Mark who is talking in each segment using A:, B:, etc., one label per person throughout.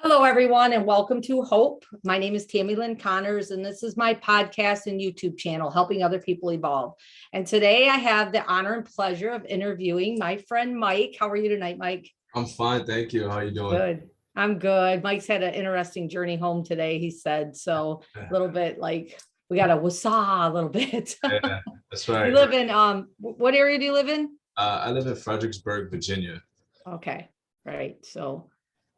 A: Hello, everyone, and welcome to Hope. My name is Tammy Lynn Connors, and this is my podcast and YouTube channel, helping other people evolve. And today I have the honor and pleasure of interviewing my friend, Mike. How are you tonight, Mike?
B: I'm fine, thank you. How are you doing?
A: Good. I'm good. Mike's had an interesting journey home today, he said. So a little bit like we got a wasa a little bit.
B: Yeah, that's right.
A: You live in, what area do you live in?
B: I live in Fredericksburg, Virginia.
A: Okay, right. So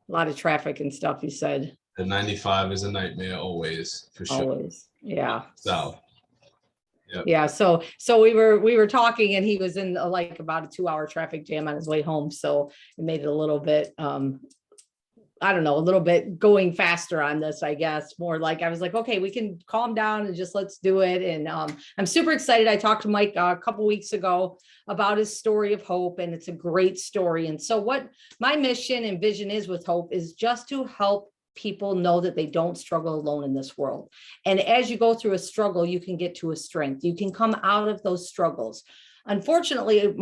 A: a lot of traffic and stuff, you said.
B: The 95 is a nightmare always, for sure.
A: Always. Yeah.
B: So, yep.
A: Yeah. So we were talking and he was in like about a 2-hour traffic jam on his way home. So it made it a little bit, I don't know, a little bit going faster on this, I guess. More like I was like, okay, we can calm down and just let's do it. And I'm super excited. I talked to Mike a couple weeks ago about his story of hope, and it's a great story. And so what my mission and vision is with Hope is just to help people know that they don't struggle alone in this world. And as you go through a struggle, you can get to a strength. You can come out of those struggles. Unfortunately,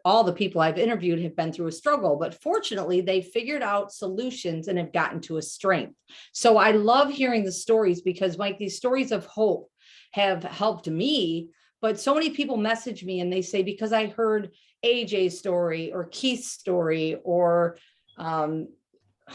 A: all the people I've interviewed have been through a struggle, but fortunately, they figured out solutions and have gotten to a strength. So I love hearing the stories because, Mike, these stories of hope have helped me, but so many people message me and they say, because I heard AJ's story or Keith's story or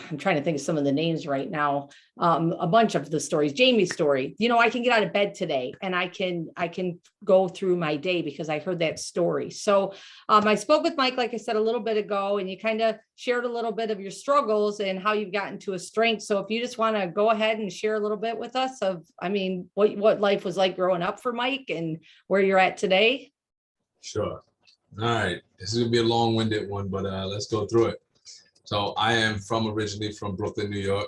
A: I'm trying to think of some of the names right now. A bunch of the stories, Jamie's story, I can get out of bed today and I can go through my day because I heard that story. So I spoke with Mike, like I said, a little bit ago, and you kind of shared a little bit of your struggles and how you've gotten to a strength. So if you just want to go ahead and share a little bit with us of, what life was like growing up for Mike and where you're at today.
B: Sure. All right. This is going to be a long-winded one, but let's go through it. So I am originally from Brooklyn, New York.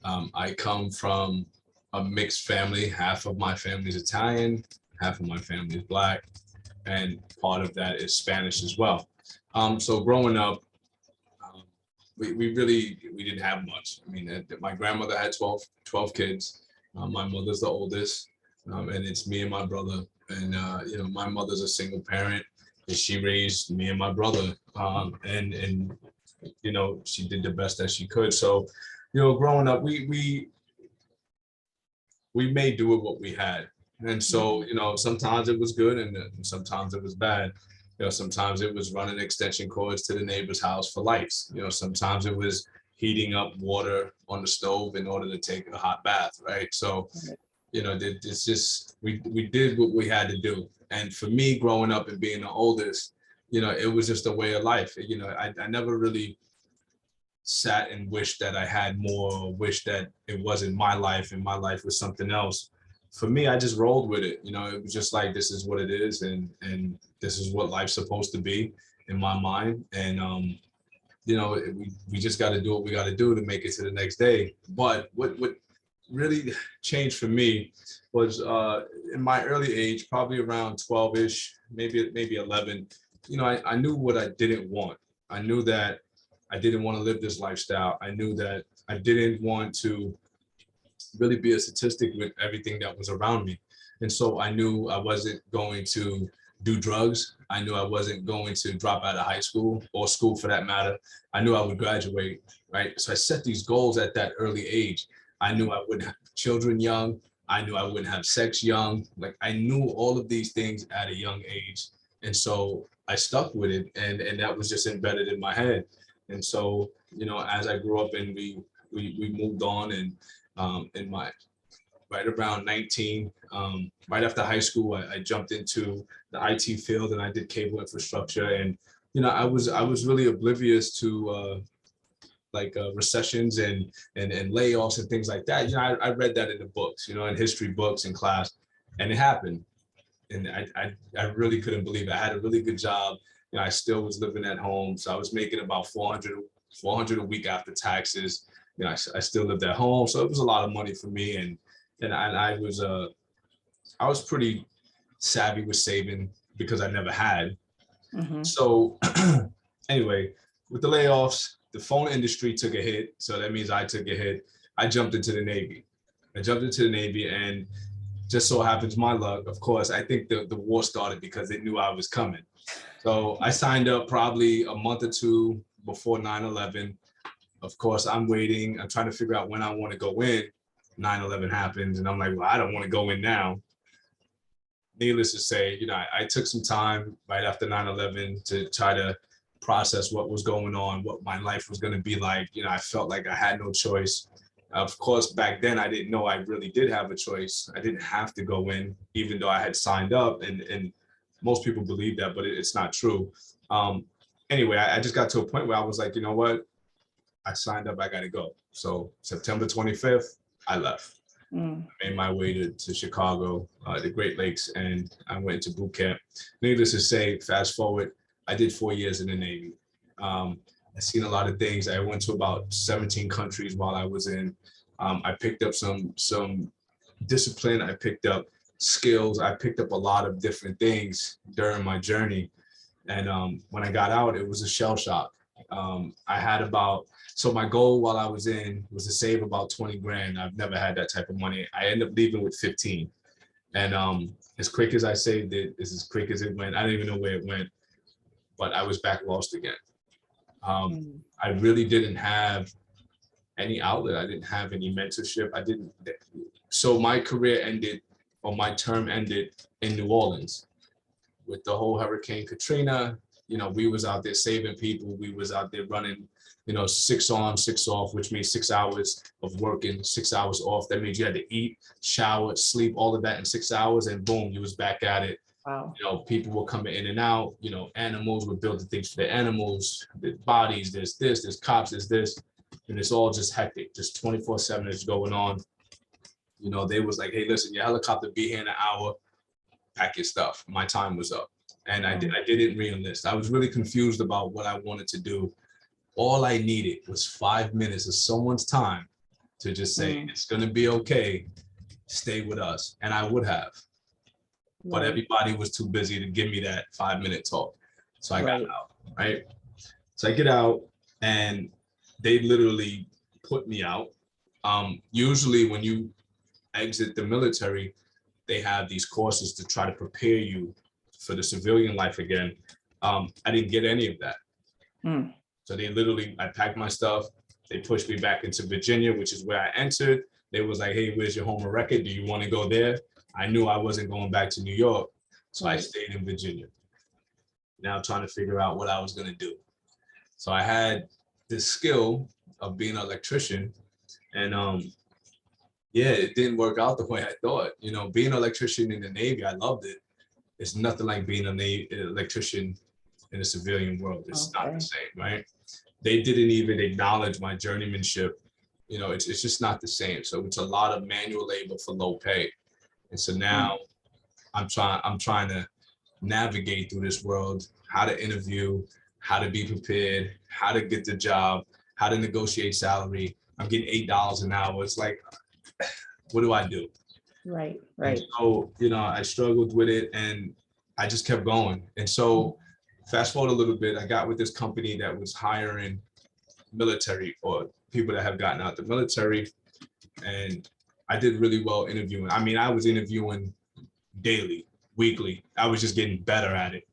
B: I come from a mixed family. Half of my family is Italian, half of my family is Black, and part of that is Spanish as well. So growing up, we didn't have much. I mean, my grandmother had 12 kids. My mother's the oldest, and it's me and my brother. And my mother's a single parent, and she raised me and my brother. And she did the best that she could. So, growing up, we made do with what we had. And so, sometimes it was good and sometimes it was bad. Sometimes it was running extension cords to the neighbor's house for lights. Sometimes it was heating up water on the stove in order to take a hot bath, right? So, it's just, we did what we had to do. And for me, growing up and being the oldest, it was just a way of life. I never really sat and wished that I had more, or wished that it wasn't my life and my life was something else. For me, I just rolled with it. It was just like, this is what it is. And this is what life's supposed to be in my mind. And, we just got to do what we got to do to make it to the next day. But what really changed for me was in my early age, probably around 12-ish, maybe 11, I knew what I didn't want. I knew that I didn't want to live this lifestyle. I knew that I didn't want to really be a statistic with everything that was around me. And so I knew I wasn't going to do drugs. I knew I wasn't going to drop out of high school or school for that matter. I knew I would graduate, right? So I set these goals at that early age. I knew I wouldn't have children young. I knew I wouldn't have sex young. Like, I knew all of these things at a young age. And so I stuck with it, and that was just embedded in my head. And so, as I grew up and we moved on, and in my right around 19, right after high school, I jumped into the IT field and I did cable infrastructure. And, I was really oblivious to recessions and layoffs and things like that. I read that in the books, in history books in class, and it happened. And I really couldn't believe it. I had a really good job. I still was living at home. So I was making about 400 a week after taxes. I still lived at home. So it was a lot of money for me. And I was pretty savvy with saving because I never had. Mm-hmm. So anyway, with the layoffs, the phone industry took a hit. So that means I took a hit. I jumped into the Navy. And just so happens, my luck, of course, I think the war started because they knew I was coming. So I signed up probably a month or two before 9/11. Of course, I'm waiting. I'm trying to figure out when I want to go in. 9/11 happens, and I'm like, well, I don't want to go in now. Needless to say, I took some time right after 9/11 to try to process what was going on, what my life was going to be like. I felt like I had no choice. Of course, back then I didn't know I really did have a choice. I didn't have to go in, even though I had signed up, and most people believe that, but it's not true. Anyway, I just got to a point where I was like, you know what? I signed up, I got to go. So September 25th, I left.
A: Mm.
B: Made my way to Chicago, the Great Lakes, and I went into boot camp. Needless to say, fast forward, I did 4 years in the Navy. I've seen a lot of things. I went to about 17 countries while I was in. I picked up some discipline. I picked up skills. I picked up a lot of different things during my journey. And when I got out, it was a shell shock. I had so my goal while I was in was to save about 20 grand. I've never had that type of money. I ended up leaving with 15. And as quick as I saved it, is as quick as it went. I don't even know where it went, but I was back lost again. I really didn't have any outlet. I didn't have any mentorship. So my career ended, or my term ended in New Orleans with the whole Hurricane Katrina. We was out there saving people. We was out there running, 6 on, 6 off, which means 6 hours of working, 6 hours off. That means you had to eat, shower, sleep, all of that in 6 hours, and boom, you was back at it.
A: Wow.
B: People were coming in and out. Animals were building things for their animals, their bodies. There's this, there's cops, there's this, and it's all just hectic. Just 24/7 is going on. They was like, hey, listen, your helicopter be here in an hour. Pack your stuff. My time was up, and I didn't re-enlist. I was really confused about what I wanted to do. All I needed was 5 minutes of someone's time to just say, it's going to be okay. Stay with us. And I would have. But everybody was too busy to give me that 5-minute talk. So I got out, right? So I get out, and they literally put me out. Usually when you exit the military, they have these courses to try to prepare you for the civilian life again. I didn't get any of that. So I packed my stuff. They pushed me back into Virginia, which is where I entered. They was like, hey, where's your home of record? Do you want to go there? I knew I wasn't going back to New York. So I stayed in Virginia. Now trying to figure out what I was going to do. So I had this skill of being an electrician, and it didn't work out the way I thought. Being an electrician in the Navy, I loved it. It's nothing like being an electrician in the civilian world. It's not the same, right? They didn't even acknowledge my journeymanship. It's just not the same. So it's a lot of manual labor for low pay. And so now I'm trying to navigate through this world, how to interview, how to be prepared, how to get the job, how to negotiate salary. I'm getting $8 an hour. It's like, what do I do?
A: Right.
B: And so, I struggled with it, and I just kept going. And so fast forward a little bit, I got with this company that was hiring military or people that have gotten out the military, and I did really well interviewing. I mean, I was interviewing daily, weekly. I was just getting better at it.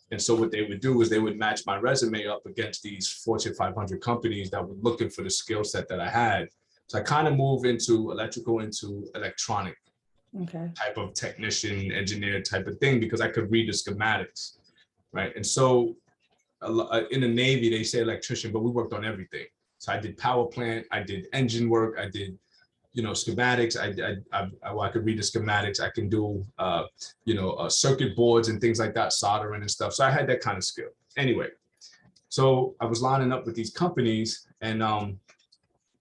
B: And so what they would do is they would match my resume up against these Fortune 500 companies that were looking for the skill set that I had. So I kind of moved into electrical, into electronic type of technician, engineer type of thing, because I could read the schematics, right? And so in the Navy, they say electrician, but we worked on everything. So I did power plant, I did engine work, I did, schematics. I could read the schematics. I can do, circuit boards and things like that, soldering and stuff. So I had that kind of skill. Anyway, so I was lining up with these companies, and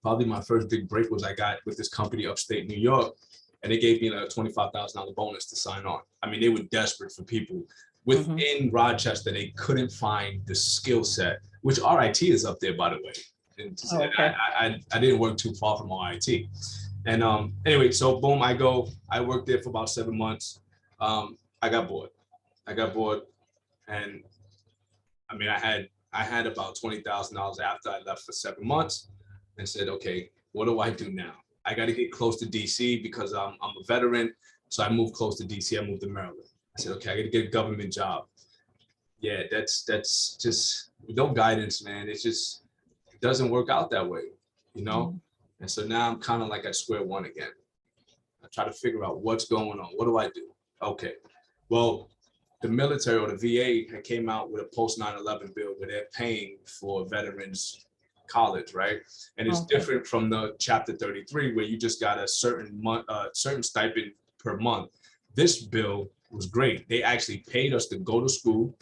B: probably my first big break was I got with this company upstate New York, and they gave me a $25,000 bonus to sign on. I mean, they were desperate for people within Rochester. They couldn't find the skill set, which RIT is up there, by the way. And I didn't work too far from RIT. And anyway, so boom, I worked there for about 7 months. I got bored, and I mean, I had about $20,000 after I left for 7 months, and said, okay, what do I do now? I got to get close to DC because I'm a veteran. So I moved close to DC. I moved to Maryland. I said, okay, I got to get a government job. Yeah, that's just no guidance, man. It's just, it doesn't work out that way, you know? And so now I'm kind of like at square one again. I try to figure out what's going on. What do I do? Okay, well, the military or the VA had came out with a post 9/11 bill where they're paying for veterans college, right? And it's
A: Okay.
B: different from the chapter 33 where you just got a certain stipend per month. This bill was great. They actually paid us to go to school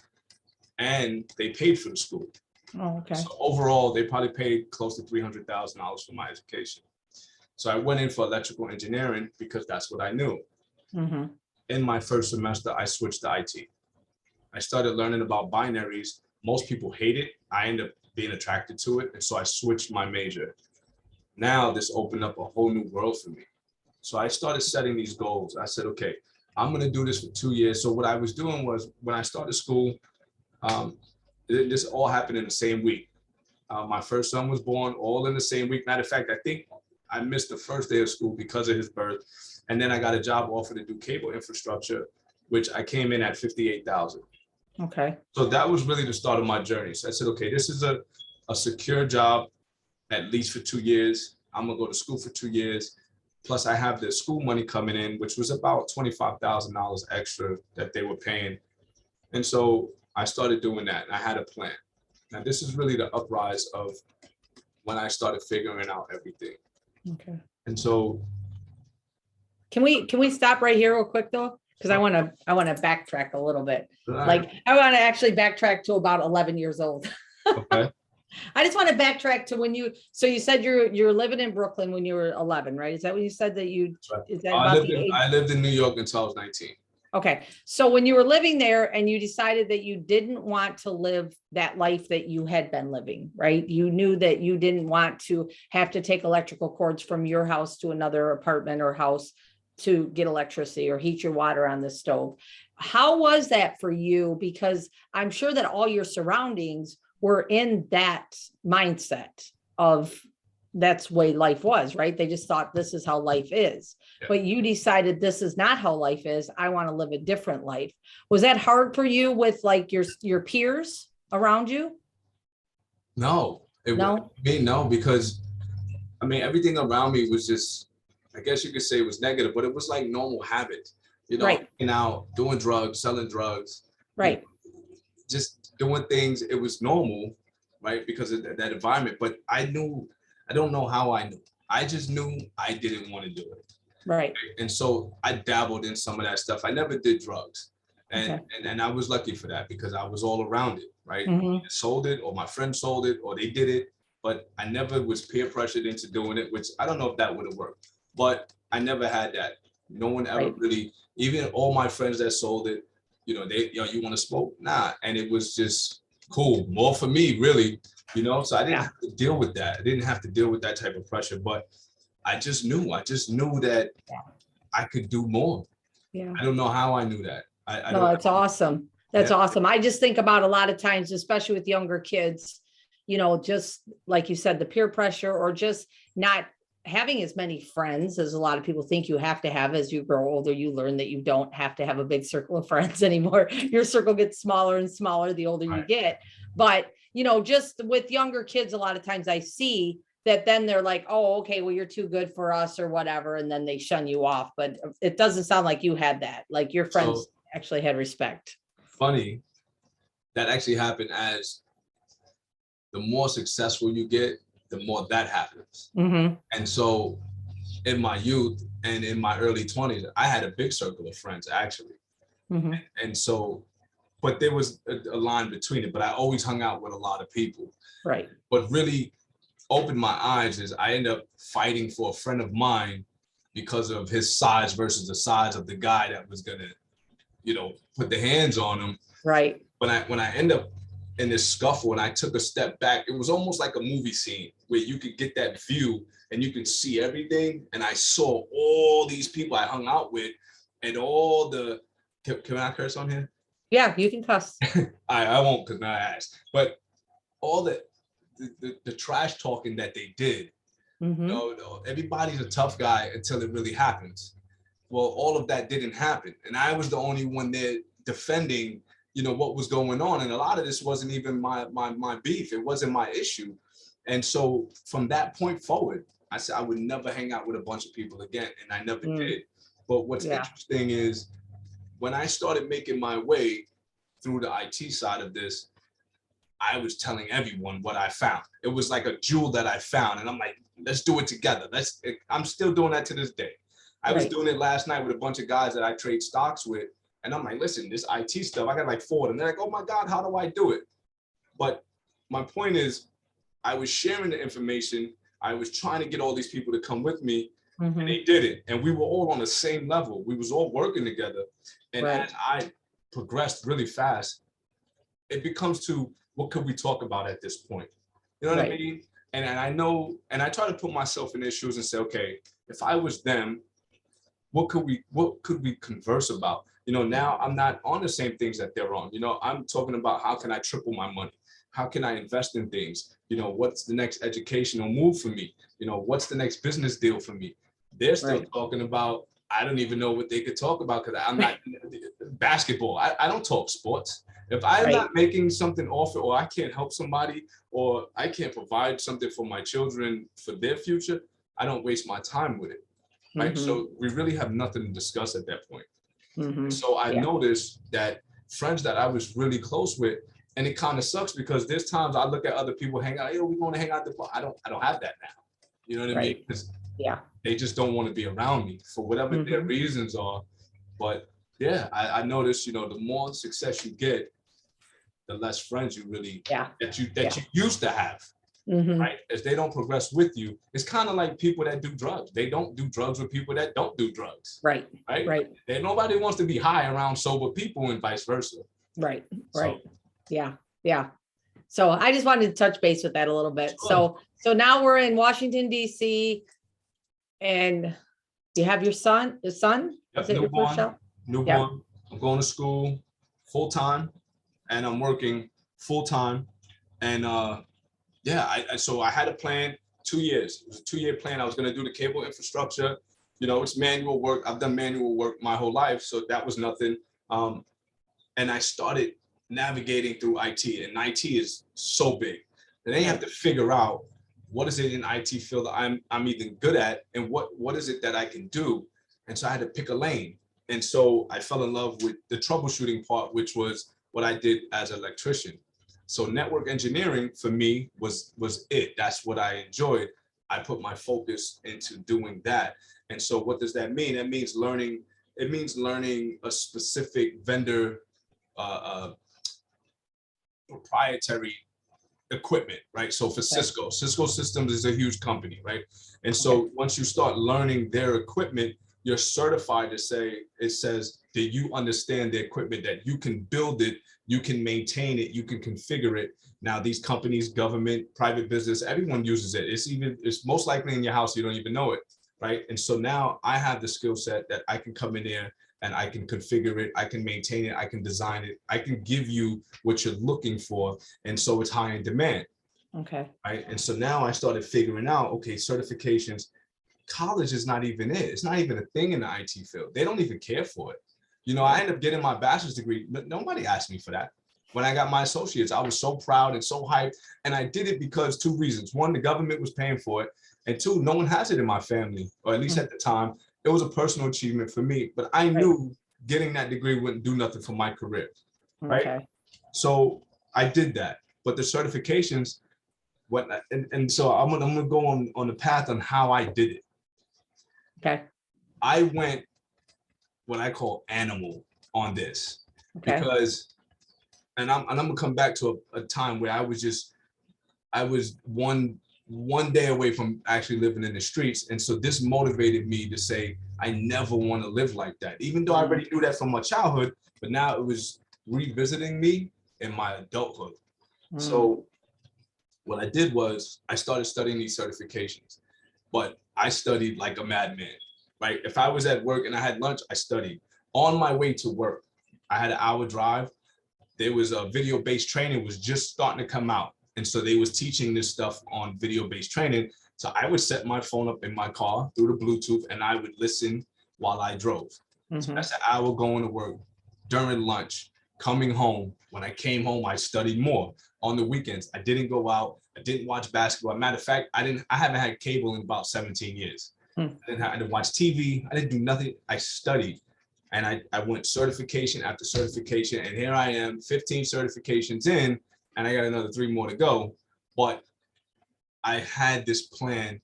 B: and they paid for the school.
A: Oh, okay.
B: So overall, they probably paid close to $300,000 for my education. So I went in for electrical engineering because that's what I knew.
A: Mm-hmm.
B: In my first semester, I switched to IT. I started learning about binaries. Most people hate it. I ended up being attracted to it. And so I switched my major. Now this opened up a whole new world for me. So I started setting these goals. I said, okay, I'm going to do this for 2 years. So what I was doing was when I started school, this all happened in the same week. My first son was born all in the same week. Matter of fact, I think I missed the first day of school because of his birth. And then I got a job offer to do cable infrastructure, which I came in at 58,000.
A: Okay.
B: So that was really the start of my journey. So I said, okay, this is a secure job, at least for 2 years. I'm gonna go to school for 2 years. Plus I have the school money coming in, which was about $25,000 extra that they were paying. And so I started doing that and I had a plan. Now this is really the uprise of when I started figuring out everything.
A: Okay.
B: And so
A: Can we stop right here real quick though? Because I want to backtrack a little bit.
B: Right.
A: Like I want to actually backtrack to about 11 years old.
B: Okay.
A: I just want to backtrack to when you, so you said you're living in Brooklyn when you were 11, right? Is that what you said that you,
B: Right.
A: is that about the age?
B: I lived in New York until I was 19.
A: Okay. So when you were living there and you decided that you didn't want to live that life that you had been living, right? You knew that you didn't want to have to take electrical cords from your house to another apartment or house to get electricity or heat your water on the stove. How was that for you? Because I'm sure that all your surroundings were in that mindset of that's the way life was, right? They just thought this is how life is.
B: Yeah.
A: But you decided this is not how life is. I want to live a different life. Was that hard for you with like your peers around you?
B: No, no, because I mean, everything around me was just, I guess you could say it was negative, but it was like normal habits, you know,
A: Right.
B: hanging out, doing drugs, selling drugs,
A: Right.
B: just doing things. It was normal, right? Because of that environment. But I don't know how I knew. I just knew I didn't want to do it.
A: Right.
B: And so I dabbled in some of that stuff. I never did drugs. And,
A: Okay.
B: and I was lucky for that because I was all around it, right?
A: Mhm.
B: Sold it or my friend sold it or they did it, but I never was peer pressured into doing it, which I don't know if that would have worked, but I never had that. No one ever
A: Right.
B: really, even all my friends that sold it, you know, they, you want to smoke? Nah. And it was just cool. More for me, really, you know, so I didn't have to deal with that. I didn't have to deal with that type of pressure, but I just knew that I could do more.
A: Yeah.
B: I don't know how I knew that. I
A: No,
B: don't.
A: that's awesome. That's awesome. I just think about a lot of times, especially with younger kids, you know, just like you said, the peer pressure or just not having as many friends as a lot of people think you have to have. As you grow older, you learn that you don't have to have a big circle of friends anymore. Your circle gets smaller and smaller the older you get. But, you know, just with younger kids, a lot of times I see that then they're like, oh, okay, well, you're too good for us or whatever. And then they shun you off. But it doesn't sound like you had that. Like your friends actually had respect.
B: Funny, that actually happened as the more successful you get, the more that happens.
A: Mm-hmm.
B: And so in my youth and in my early 20s, I had a big circle of friends actually.
A: Mm-hmm.
B: And so, but there was a line between it, but I always hung out with a lot of people.
A: Right.
B: What really opened my eyes is I ended up fighting for a friend of mine because of his size versus the size of the guy that was gonna, you know, put the hands on him.
A: Right.
B: When I end up in this scuffle and I took a step back, it was almost like a movie scene where you could get that view and you can see everything. And I saw all these people I hung out with and all the, can I curse on here?
A: Yeah, you can cuss.
B: I won't because I asked, but all the trash talking that they did.
A: Mm-hmm.
B: No, everybody's a tough guy until it really happens. Well, all of that didn't happen. And I was the only one there defending, you know, what was going on. And a lot of this wasn't even my beef. It wasn't my issue. And so from that point forward, I said I would never hang out with a bunch of people again, and I never did. But what's
A: Yeah.
B: interesting is when I started making my way through the IT side of this, I was telling everyone what I found. It was like a jewel that I found, and I'm like, let's do it together. I'm still doing that to this day. I was doing it last night with a bunch of guys that I trade stocks with, and I'm like, listen, this IT stuff, I got like 4 of them. They're like, oh my God, how do I do it? But my point is, I was sharing the information. I was trying to get all these people to come with me, and they did it. And we were all on the same level. We was all working together. And as I progressed really fast, it becomes to, what could we talk about at this point? You know what I mean? And I know, and I try to put myself in their shoes and say, okay, if I was them, what could we converse about? You know, now I'm not on the same things that they're on. You know, I'm talking about how can I triple my money? How can I invest in things? You know, what's the next educational move for me? You know, what's the next business deal for me? They're still talking about, I don't even know what they could talk about because I'm not basketball. I don't talk sports. If I'm not making something off it, or I can't help somebody, or I can't provide something for my children for their future, I don't waste my time with it. Right. So we really have nothing to discuss at that point. So I noticed that friends that I was really close with, and it kind of sucks because there's times I look at other people hang out, we're going to hang out at the bar. I don't have that now. You know what I mean? Because they just don't want to be around me for whatever their reasons are. But yeah, I noticed, you know, the more success you get, the less friends you really that you used to have. Right? As they don't progress with you, it's kind of like people that do drugs. They don't do drugs with people that don't do drugs. Right. And nobody wants to be high around sober people and vice versa.
A: Yeah. So I just wanted to touch base with that a little bit. So now we're in Washington, D.C. and you have your son,
B: Yep,
A: Is it your first child?
B: Newborn. I'm going to school full time and I'm working full time. And so I had a plan, 2 years. It was a 2-year plan. I was going to do the cable infrastructure. You know, it's manual work. I've done manual work my whole life, so that was nothing. And I started navigating through IT, and IT is so big. And then you have to figure out what is it in IT field that I'm even good at, and what is it that I can do. And so I had to pick a lane. And so I fell in love with the troubleshooting part, which was what I did as an electrician. So network engineering for me was it. That's what I enjoyed. I put my focus into doing that. And so what does that mean? That means learning. It means learning a specific vendor proprietary equipment, right? So for Cisco Systems is a huge company, right? And so once you start learning their equipment, you're certified to say, it says that you understand the equipment, that you can build it, you can maintain it, you can configure it. Now these companies, government, private business, everyone uses it. It's most likely in your house, you don't even know it, right? And so now I have the skill set that I can come in there and I can configure it, I can maintain it, I can design it, I can give you what you're looking for. And so it's high in demand. Right. And so now I started figuring out, okay, certifications, college is not even it. It's not even a thing in the IT field. They don't even care for it. You know, I ended up getting my bachelor's degree, but nobody asked me for that. When I got my associates, I was so proud and so hyped. And I did it because 2 reasons. 1, the government was paying for it. And 2, no one has it in my family, or at least at the time. It was a personal achievement for me, but I knew getting that degree wouldn't do nothing for my career. Right. So I did that. But the certifications, so I'm gonna go on the path on how I did it. I went what I call animal on this because, and I'm gonna come back to a time where I was one day away from actually living in the streets, and so this motivated me to say I never want to live like that. Even though I already knew that from my childhood, but now it was revisiting me in my adulthood. So what I did was I started studying these certifications, but I studied like a madman, right? If I was at work and I had lunch, I studied. On my way to work, I had an hour drive. There was a video-based training was just starting to come out. And so they was teaching this stuff on video-based training. So I would set my phone up in my car through the Bluetooth and I would listen while I drove. So that's an hour going to work, during lunch, coming home. When I came home, I studied more. On the weekends, I didn't go out. I didn't watch basketball. Matter of fact, I haven't had cable in about 17 years. I didn't watch TV. I didn't do nothing. I studied, and I went certification after certification, and here I am, 15 certifications in, and I got another 3 more to go. But I had this plan,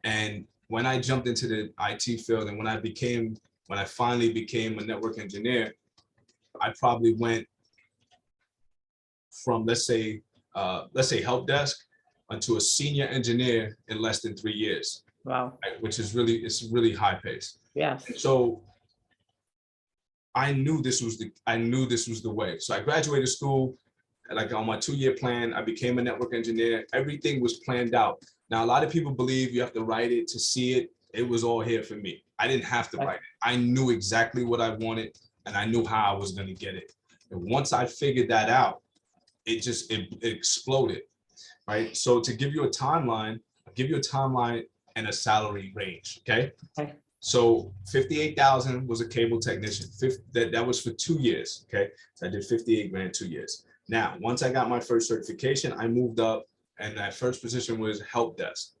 B: and when I jumped into the IT field, and when I finally became a network engineer, I probably went from let's say help desk onto a senior engineer in less than 3 years.
A: Wow.
B: Right? Which is really high pace.
A: Yes.
B: And so I knew this was the way. So I graduated school, like on my 2-year plan. I became a network engineer. Everything was planned out. Now, a lot of people believe you have to write it to see it. It was all here for me. I didn't have to write it. I knew exactly what I wanted, and I knew how I was going to get it. And once I figured that out, it exploded, right? So to give you a timeline, I'll give you a timeline and a salary range, okay?
A: Okay.
B: So 58,000 was a cable technician. That was for 2 years, okay? So I did 58 grand 2 years. Now, once I got my first certification, I moved up, and that first position was help desk.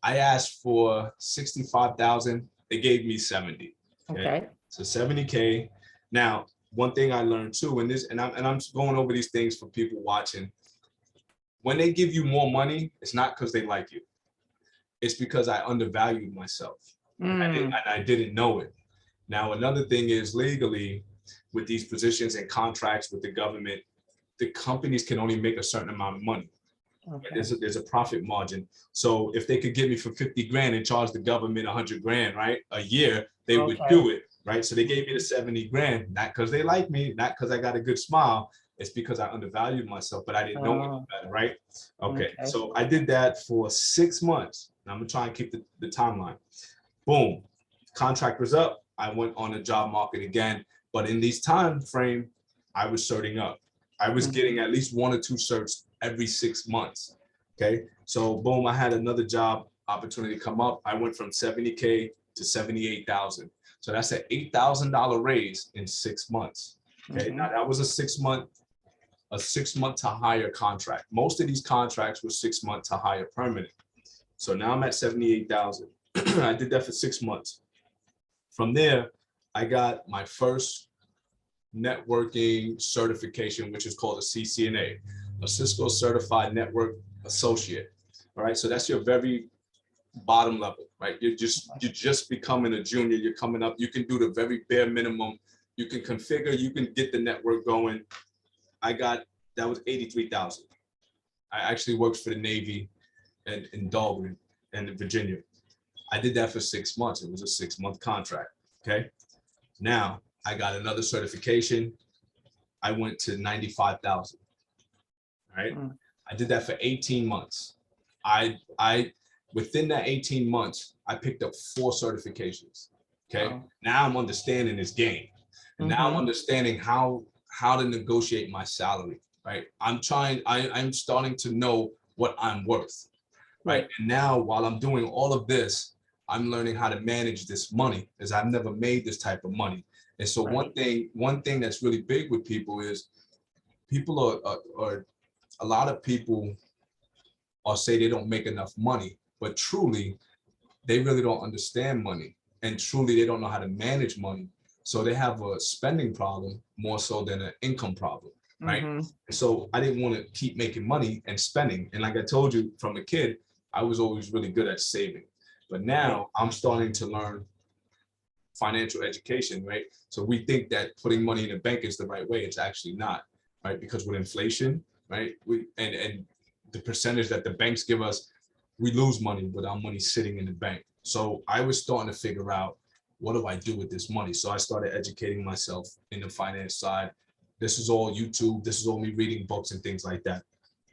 B: I asked for 65,000. They gave me 70.
A: Okay.
B: So 70K. Now, one thing I learned too, and I'm going over these things for people watching. When they give you more money, it's not because they like you. It's because I undervalued myself. And I didn't know it. Now, another thing is legally, with these positions and contracts with the government, the companies can only make a certain amount of money. Okay. There's a profit margin. So if they could get me for 50 grand and charge the government 100 grand, right, a year, they would do it, right? So they gave me the 70 grand, not because they like me, not because I got a good smile. It's because I undervalued myself, but I didn't know any better, right? Okay. So I did that for 6 months. And I'm gonna try and keep the timeline. Boom, contract was up. I went on the job market again, but in these time frame, I was certing up. I was getting at least 1 or 2 certs every 6 months. Okay, so boom, I had another job opportunity come up. I went from 70K to 78,000. So that's an $8,000 raise in 6 months. Okay, now that was a 6 month to hire contract. Most of these contracts were 6 months to hire permanent. So now I'm at 78,000. I did that for 6 months. From there, I got my first networking certification, which is called a CCNA, a Cisco Certified Network Associate. All right, so that's your very bottom level, right? You're just becoming a junior. You're coming up. You can do the very bare minimum. You can configure. You can get the network going. That was 83,000. I actually worked for the Navy in Dahlgren and in Virginia. I did that for 6 months. It was a 6-month contract. Okay. Now I got another certification. I went to 95,000. All right. I did that for 18 months. Within that 18 months, I picked up 4 certifications. Okay. Wow. Now I'm understanding this game. And now I'm understanding how to negotiate my salary. Right. I'm starting to know what I'm worth. Right. And now while I'm doing all of this, I'm learning how to manage this money, because I've never made this type of money. And so one thing that's really big with people is people are a lot of people are say they don't make enough money, but truly they really don't understand money, and truly they don't know how to manage money. So they have a spending problem more so than an income problem, right? And so I didn't want to keep making money and spending. And like I told you, from a kid, I was always really good at saving. But now I'm starting to learn financial education, right? So we think that putting money in the bank is the right way. It's actually not, right? Because with inflation, right, and the percentage that the banks give us, we lose money with our money sitting in the bank. So I was starting to figure out, what do I do with this money? So I started educating myself in the finance side. This is all YouTube. This is all me reading books and things like that.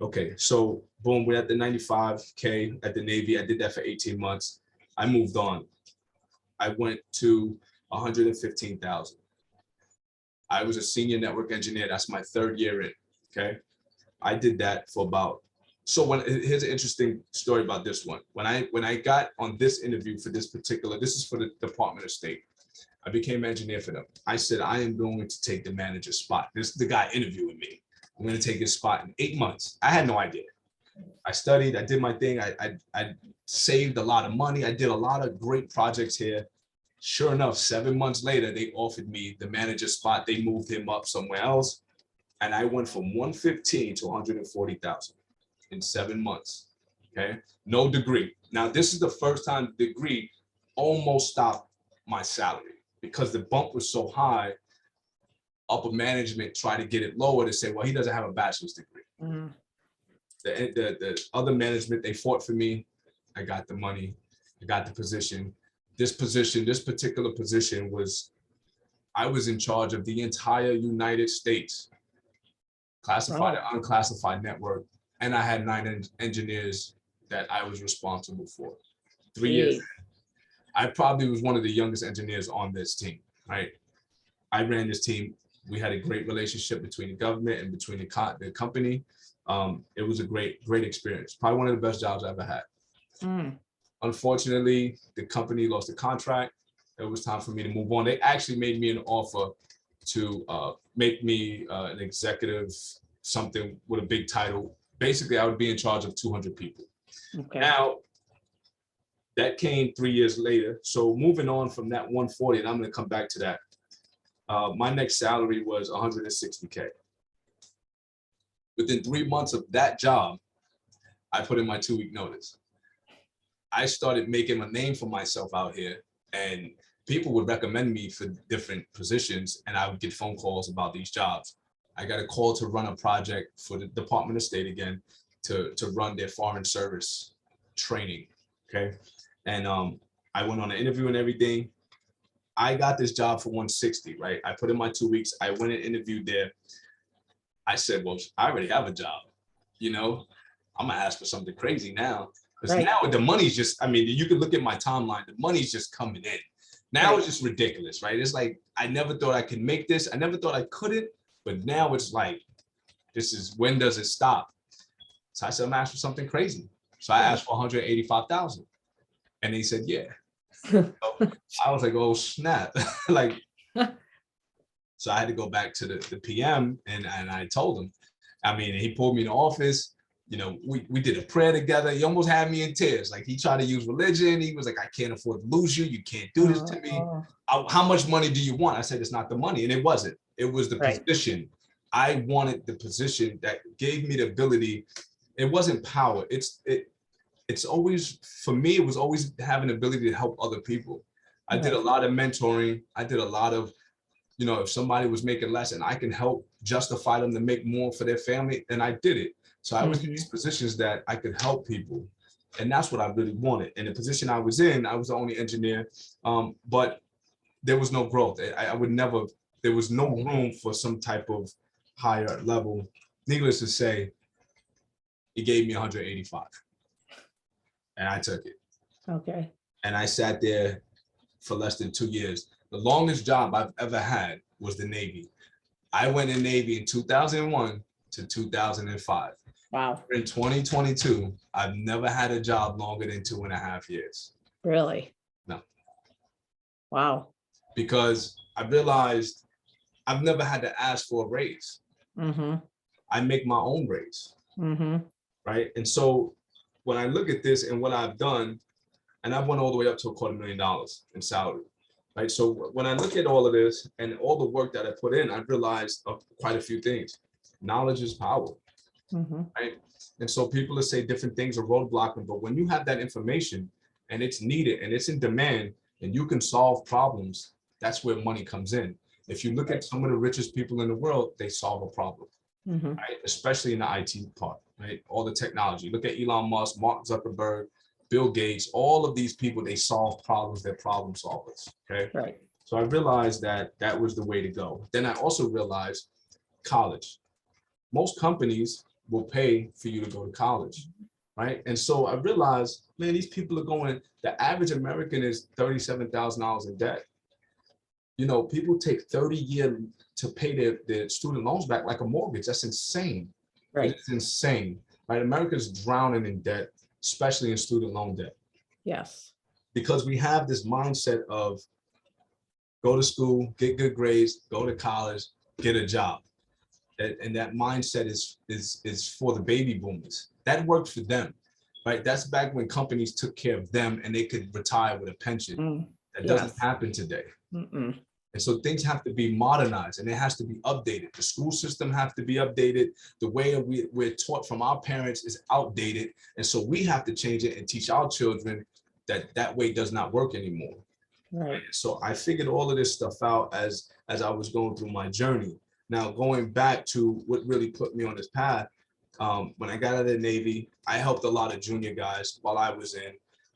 B: Okay, so boom, we're at the 95K at the Navy. I did that for 18 months. I moved on. I went to 115,000. I was a senior network engineer. That's my 3rd year in. Okay, I did that for about. So here's an interesting story about this one. When I got on this interview for this is for the Department of State. I became engineer for them. I said, I am going to take the manager's spot. This is the guy interviewing me. I'm going to take his spot in 8 months. I had no idea. I studied, I did my thing. I saved a lot of money. I did a lot of great projects here. Sure enough, 7 months later, they offered me the manager spot. They moved him up somewhere else. And I went from 115 to 140,000 in 7 months. Okay. No degree. Now, this is the first time the degree almost stopped my salary because the bump was so high. Upper management tried to get it lower to say, well, he doesn't have a bachelor's degree.
A: Mhm.
B: The other management, they fought for me. I got the money. I got the position. This particular position I was in charge of the entire United States, classified and unclassified network. And I had 9 engineers that I was responsible for. 3 years.
A: Jeez.
B: I probably was one of the youngest engineers on this team, right? I ran this team. We had a great relationship between the government and between the company. It was a great experience. Probably one of the best jobs I ever had.
A: Mm.
B: Unfortunately, the company lost the contract. It was time for me to move on. They actually made me an offer to make me an executive, something with a big title. Basically, I would be in charge of 200 people.
A: Okay.
B: Now, that came 3 years later. So moving on from that 140, and I'm going to come back to that. My next salary was 160K. Within 3 months of that job, I put in my 2-week notice. I started making a name for myself out here, and people would recommend me for different positions, and I would get phone calls about these jobs. I got a call to run a project for the Department of State again, to run their foreign service training. Okay. And I went on an interview and everything. I got this job for 160, right? I put in my 2 weeks. I went and interviewed there. I said, well, I already have a job. You know, I'm gonna ask for something crazy now. Because now the money's just, I mean, you can look at my timeline, the money's just coming in. Now it's just ridiculous, right? It's like, I never thought I could make this. I never thought I couldn't, but now it's like, when does it stop? So I said, I'm asking for something crazy. So I asked for 185,000. And he said, yeah. So I was like, oh, snap. Like, so I had to go back to the PM and I told him, I mean, he pulled me in the office. You know, we did a prayer together. He almost had me in tears. Like, he tried to use religion. He was like, I can't afford to lose you. You can't do this to me. How much money do you want? I said, it's not the money. And it wasn't. It was the position. I wanted the position that gave me the ability. It wasn't power. It's always, for me, it was always having the ability to help other people. I did a lot of mentoring. I did a lot of, you know, if somebody was making less and I can help justify them to make more for their family, then I did it. So I was in these positions that I could help people. And that's what I really wanted. And the position I was in, I was the only engineer, but there was no growth. I would never, there was no room for some type of higher level. Needless to say, he gave me 185 and I took it.
A: Okay.
B: And I sat there for less than 2 years. The longest job I've ever had was the Navy. I went in Navy in 2001 to 2005.
A: Wow.
B: In 2022, I've never had a job longer than 2.5 years.
A: Really?
B: No.
A: Wow.
B: Because I realized I've never had to ask for a raise. I make my own raise. Right. And so when I look at this and what I've done, and I've went all the way up to $250,000 in salary. Right. So when I look at all of this and all the work that I put in, I've realized quite a few things. Knowledge is power. Right. And so people will say different things are roadblocking, but when you have that information and it's needed and it's in demand and you can solve problems, that's where money comes in. If you look at some of the richest people in the world, they solve a problem, right? Especially in the IT part, right? All the technology. Look at Elon Musk, Mark Zuckerberg, Bill Gates, all of these people, they solve problems, they're problem solvers, okay?
A: Right.
B: So I realized that that was the way to go. Then I also realized college. Most companies will pay for you to go to college, right? And so I realized, man, these people are going, the average American is $37,000 in debt. You know, people take 30 years to pay their student loans back like a mortgage. That's insane. Right. It's insane, right? America's drowning in debt, especially in student loan debt.
A: Yes. Because
B: we have this mindset of go to school, get good grades, go to college, get a job. And that mindset is for the baby boomers. that worked for them, right? That's back when companies took care of them and they could retire with a pension. That doesn't happen today.
A: Mm-mm.
B: And so things have to be modernized and it has to be updated. The school system have to be updated. The way we're taught from our parents is outdated. And so we have to change it and teach our children that that way does not work anymore.
A: Right.
B: So I figured all of this stuff out as I was going through my journey. Now, going back to what really put me on this path, when I got out of the Navy, I helped a lot of junior guys while I was in,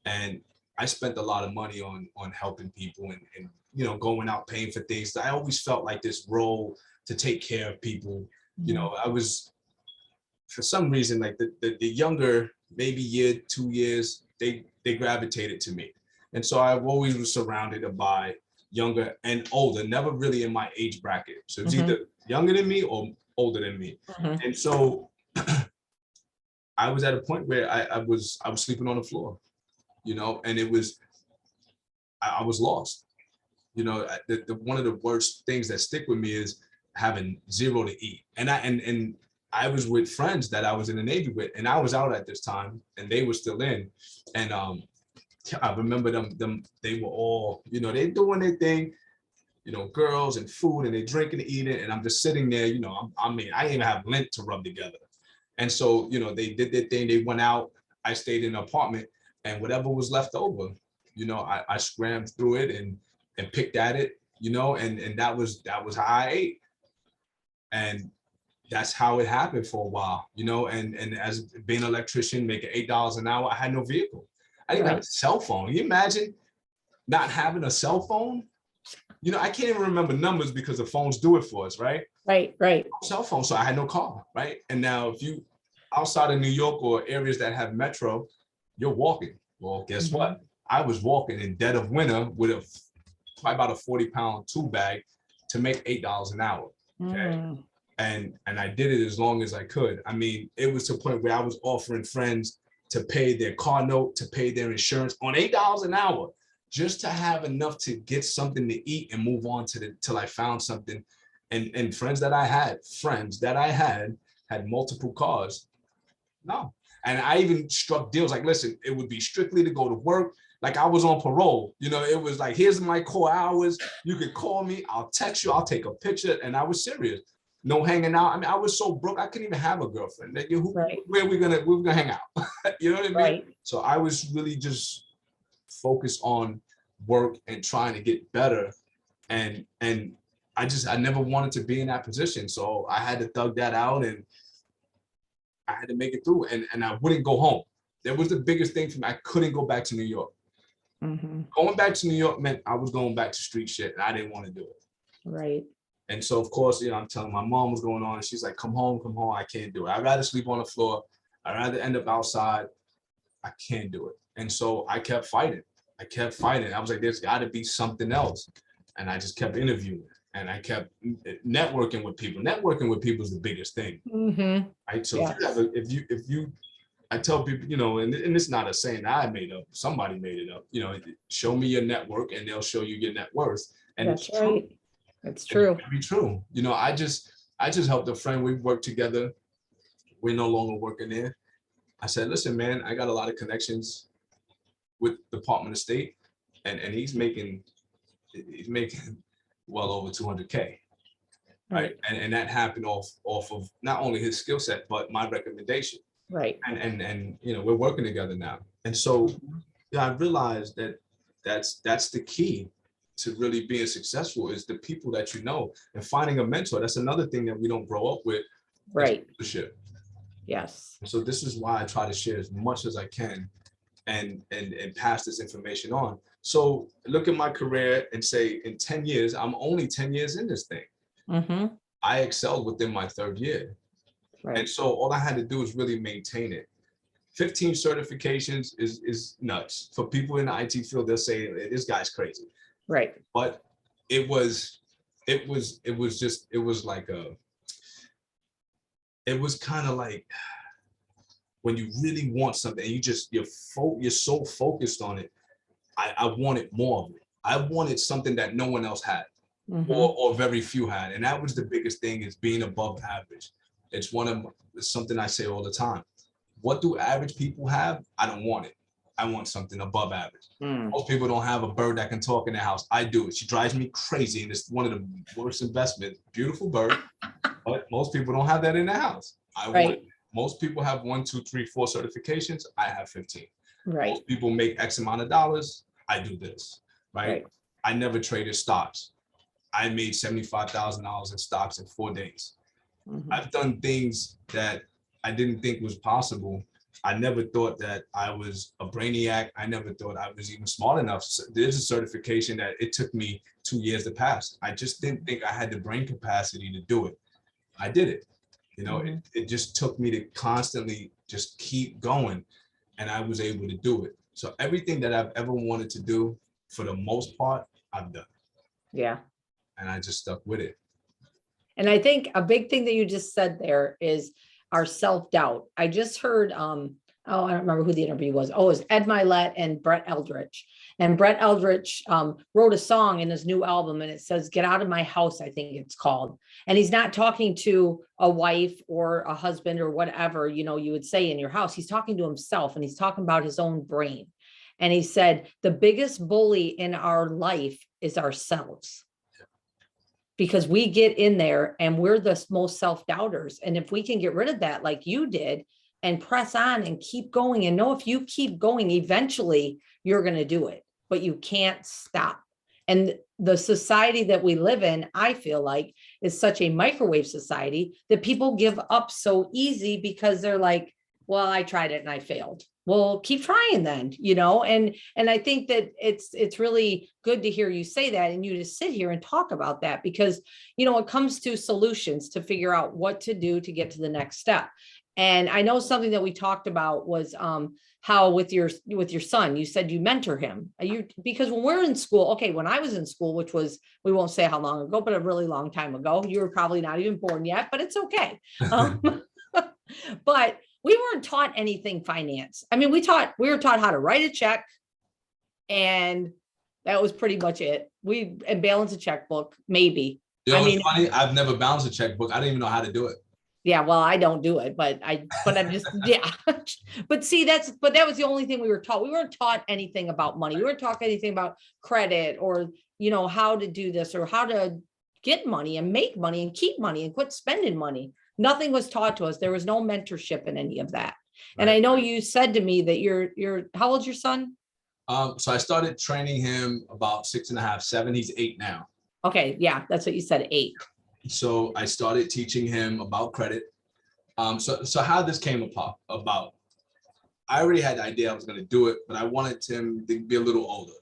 B: and I spent a lot of money on helping people and you know, going out paying for things. I always felt like this role to take care of people. You know, I was, for some reason, like the younger, maybe year, 2 years, they gravitated to me. And so I've always was surrounded by younger and older, never really in my age bracket. So it's either younger than me or older than me. And so I was at a point where I was sleeping on the floor, you know, and it was, I was lost. You know, one of the worst things that stick with me is having zero to eat. And I was with friends that I was in the Navy with, and I was out at this time and they were still in. And I remember them, they were all, you know, they doing their thing, you know, girls and food and they drinking and eating. And I'm just sitting there, you know, I mean, I didn't even have lint to rub together. And so, you know, they did their thing, they went out, I stayed in an apartment, and whatever was left over, you know, I scrammed through it and picked at it, you know, and that was how I ate. And that's how it happened for a while, you know, and as being an electrician, making $8 an hour, I had no vehicle. I didn't have a cell phone. Can you imagine not having a cell phone? You know, I can't even remember numbers because the phones do it for us, right?
A: Right.
B: Cell phone, so I had no car, right? And now if you outside of New York or areas that have metro, you're walking. Well, guess what? I was walking in dead of winter with probably about a 40-pound tool bag to make $8 an hour. Okay. And I did it as long as I could. I mean, it was to a point where I was offering friends to pay their car note, to pay their insurance on $8 an hour, just to have enough to get something to eat and move on till I found something. And friends that I had multiple cars. No. And I even struck deals like, listen, it would be strictly to go to work. Like I was on parole, you know, it was like, here's my core hours. You can call me, I'll text you, I'll take a picture. And I was serious. No hanging out. I mean, I was so broke, I couldn't even have a girlfriend. Where we're gonna hang out? You know what I mean?
A: Right.
B: So I was really just focused on work and trying to get better. And I never wanted to be in that position. So I had to thug that out and I had to make it through, and I wouldn't go home. That was the biggest thing for me. I couldn't go back to New York. Going back to New York meant I was going back to street shit, and I didn't want to do it.
A: Right.
B: And so, of course, you know, I'm telling my mom what's going on, and she's like, come home. I can't do it. I'd rather sleep on the floor. I'd rather end up outside. I can't do it. And so I kept fighting. I was like, there's got to be something else. And I just kept interviewing. And I kept networking with people. Networking with people is the biggest thing. Right. So if you, I tell people, you know, and it's not a saying I made up, somebody made it up, you know, show me your network and they'll show you your net worth. And
A: that's right. It's true.
B: It's very true. You know, I just helped a friend. We worked together. We're no longer working there. I said, listen, man, I got a lot of connections with the Department of State, and he's making well over 200K. Right. And that happened off of not only his skill set, but my recommendation.
A: Right.
B: And you know, we're working together now. And so yeah, I realized that that's the key to really being successful is the people that you know, and finding a mentor. That's another thing that we don't grow up with.
A: Right.
B: Leadership.
A: Yes.
B: And so this is why I try to share as much as I can and pass this information on. So look at my career and say in 10 years, I'm only 10 years in this thing. I excelled within my third year. Right. And so all I had to do is really maintain it. 15 certifications is nuts. For people in the IT field, they'll say this guy's crazy.
A: Right.
B: But it was kind of like when you really want something and you're so focused on it. I wanted more of it. I wanted something that no one else had, or very few had. And that was the biggest thing, is being above average. It's something I say all the time. what do average people have? I don't want it. I want something above average.
A: Mm.
B: Most people don't have a bird that can talk in their house. I do it. She drives me crazy, and it's one of the worst investments. Beautiful bird, but most people don't have that in their house. I want
A: Right.
B: it. Most people have 1, 2, 3, 4 certifications. I have 15.
A: Right.
B: Most people make X amount of dollars. I do this, right?
A: Right.
B: I never traded stocks. I made $75,000 in stocks in 4 days.
A: Mhm.
B: I've done things that I didn't think was possible. I never thought that I was a brainiac. I never thought I was even smart enough. There's a certification that it took me 2 years to pass. I just didn't think I had the brain capacity to do it. I did it. You know,
A: Mhm.
B: it just took me to constantly just keep going, and I was able to do it. So everything that I've ever wanted to do, for the most part, I've done,
A: Yeah.
B: and I just stuck with it.
A: And I think a big thing that you just said there is our self-doubt. I just heard, oh, I don't remember who the interview was. Oh, it was Ed Milet and Brett Eldridge. And Brett Eldridge wrote a song in his new album, and it says, "Get Out of My House," I think it's called. And he's not talking to a wife or a husband or whatever, you know, you would say in your house. He's talking to himself, and he's talking about his own brain. And he said, the biggest bully in our life is ourselves, because we get in there and we're the most self-doubters. And if we can get rid of that, like you did, and press on and keep going, and know if you keep going, eventually you're going to do it, but you can't stop. And the society that we live in, I feel like, is such a microwave society that people give up so easy because they're like, well, I tried it and I failed. Well, keep trying then, you know. And I think that it's really good to hear you say that, and you to sit here and talk about that, because, you know, it comes to solutions to figure out what to do to get to the next step. And I know something that we talked about was how with your son, you said you mentor him. You, because when we're in school, okay, when I was in school, which was, we won't say how long ago, but a really long time ago, you were probably not even born yet, but it's okay. But we weren't taught anything finance. I mean, we were taught how to write a check, and that was pretty much it. And balance a checkbook, maybe.
B: You know,
A: I
B: it's
A: mean,
B: funny. I've never balanced a checkbook. I didn't even know how to do it.
A: yeah, well, I don't do it, but I'm just, yeah. But see, that was the only thing we were taught. We weren't taught anything about money. We weren't taught anything about credit, or, you know, how to do this, or how to get money and make money and keep money and quit spending money. Nothing was taught to us. There was no mentorship in any of that. And
B: Right.
A: I know you said to me that you're how old's your son?
B: So I started training him about 6.5, 7. He's 8 now.
A: Okay, yeah, that's what you said, 8.
B: So I started teaching him about credit. So how this came about, I already had the idea I was going to do it, but I wanted him to be a little older,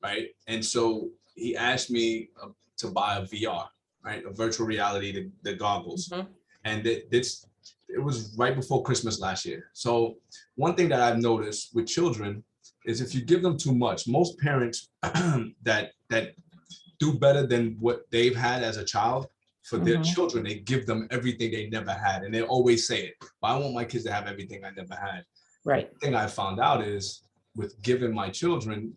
B: right? And so he asked me to buy a VR, right? A virtual reality, the goggles.
A: Mhm.
B: And it was right before Christmas last year. So one thing that I've noticed with children is if you give them too much, most parents that do better than what they've had as a child, for their
A: Mhm.
B: children, they give them everything they never had. And they always say it, but I want my kids to have everything I never had.
A: Right.
B: The thing I found out is, with giving my children,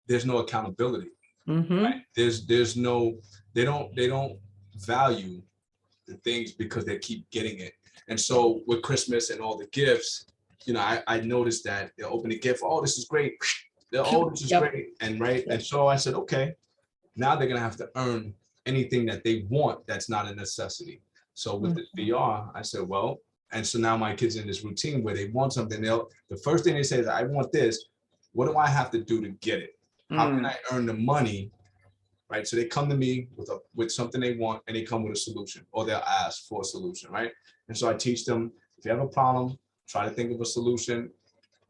B: there's no accountability.
A: Mhm.
B: There's no, they don't value the things because they keep getting it. And so with Christmas and all the gifts, you know, I noticed that they'll open the gift, oh, this is great. Oh, this is
A: Yep.
B: great. And right.
A: Yep.
B: And so I said, okay, now they're gonna have to earn anything that they want that's not a necessity. So with the VR, I said, well, and so now my kids in this routine where they want something, the first thing they say is, I want this. What do I have to do to get it? How can I earn the money? Right. So they come to me with something they want, and they come with a solution, or they'll ask for a solution. Right. And so I teach them, if you have a problem, try to think of a solution,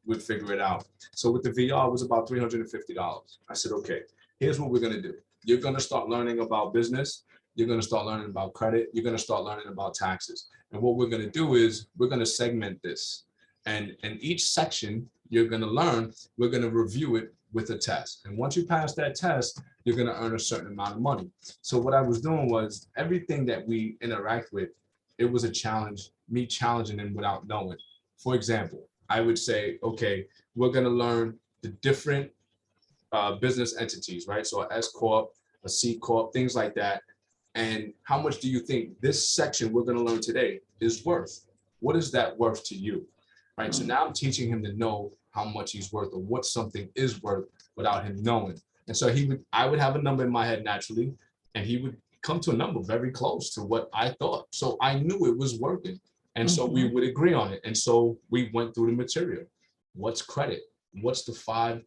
B: we'll figure it out. So with the VR, it was about $350. I said, okay, here's what we're going to do. You're going to start learning about business. You're going to start learning about credit. You're going to start learning about taxes. And what we're going to do is we're going to segment this. And each section you're going to learn, we're going to review it with a test. And once you pass that test, you're going to earn a certain amount of money. So what I was doing was, everything that we interact with, it was a challenge, me challenging them without knowing. For example, I would say, okay, we're going to learn the different business entities, right? So a S Corp, a C Corp, things like that. And how much do you think this section we're going to learn today is worth? what is that worth to you? Right. So now I'm teaching him to know how much he's worth or what something is worth without him knowing. And so I would have a number in my head naturally, and he would come to a number very close to what I thought. So I knew it was working. And so we would agree on it. And so we went through the material. What's credit? What's the five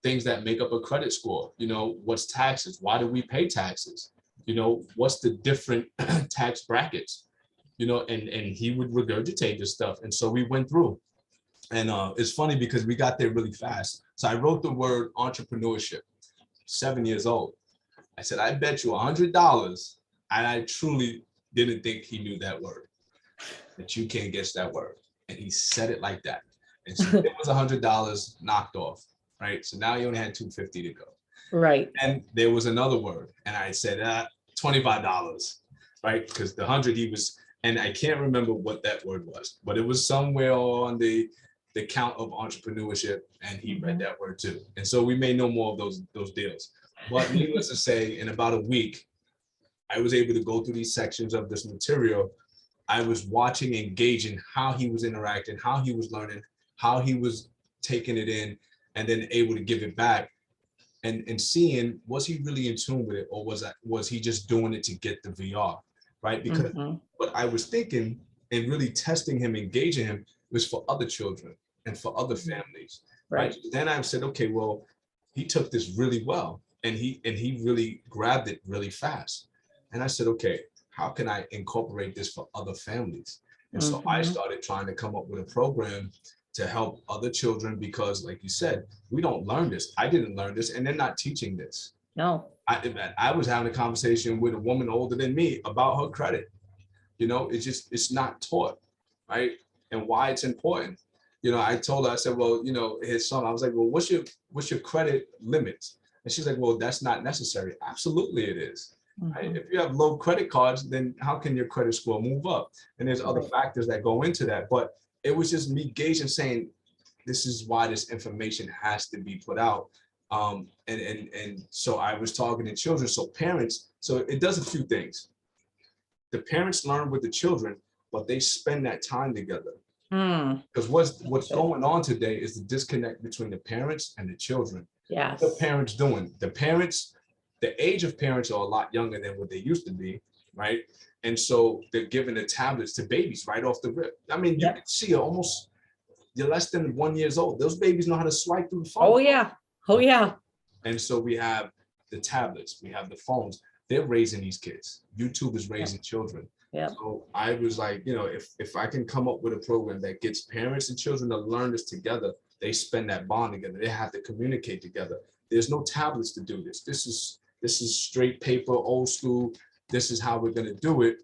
B: things that make up a credit score? You know, what's taxes? Why do we pay taxes? You know, what's the different tax brackets? You know, and he would regurgitate this stuff. And so we went through. And it's funny because we got there really fast. So I wrote the word entrepreneurship, 7 years old. I said, I bet you $100. And I truly didn't think he knew that word, that you can't guess that word. And he said it like that. And so it was $100 knocked off, right? So now you only had $250 to go.
A: Right.
B: And there was another word. And I said, $25, right? Because the 100 he was, and I can't remember what that word was, but it was somewhere on the count of entrepreneurship, and he read that word too. And so we made no more of those deals. But needless to say, in about a week, I was able to go through these sections of this material. I was watching, engaging how he was interacting, how he was learning, how he was taking it in, and then able to give it back, and seeing, was he really in tune with it, or was he just doing it to get the VR, right? Because what I was thinking and really testing him, engaging him, was for other children and for other families, right? Then I said, okay, well, he took this really well, and he really grabbed it really fast. And I said, okay, how can I incorporate this for other families? And so I started trying to come up with a program to help other children, because like you said, we don't learn this. I didn't learn this, and they're not teaching this.
A: No.
B: I was having a conversation with a woman older than me about her credit. You know, it's not taught, right? And why it's important. You know, I told her, I said, well, you know, his son, I was like, well, what's your credit limits? And she's like, well, that's not necessary. Absolutely it is. Right? If you have low credit cards, then how can your credit score move up? And there's other factors that go into that. But it was just me gauging, saying, this is why this information has to be put out. And so I was talking to children, so parents, so it does a few things. The parents learn with the children, but they spend that time together. Because what's going on today is the disconnect between the parents and the children.
A: Yes.
B: What the parents doing? The age of parents are a lot younger than what they used to be, right? And so they're giving the tablets to babies right off the rip. I mean, you can see almost, you're less than 1 year old. Those babies know how to swipe through the phone.
A: Oh yeah. Oh yeah.
B: And so we have the tablets, we have the phones. They're raising these kids. YouTube is raising children.
A: Yeah.
B: So I was like, you know, if I can come up with a program that gets parents and children to learn this together, they spend that bond together. They have to communicate together. There's no tablets to do this. This is straight paper, old school. This is how we're going to do it.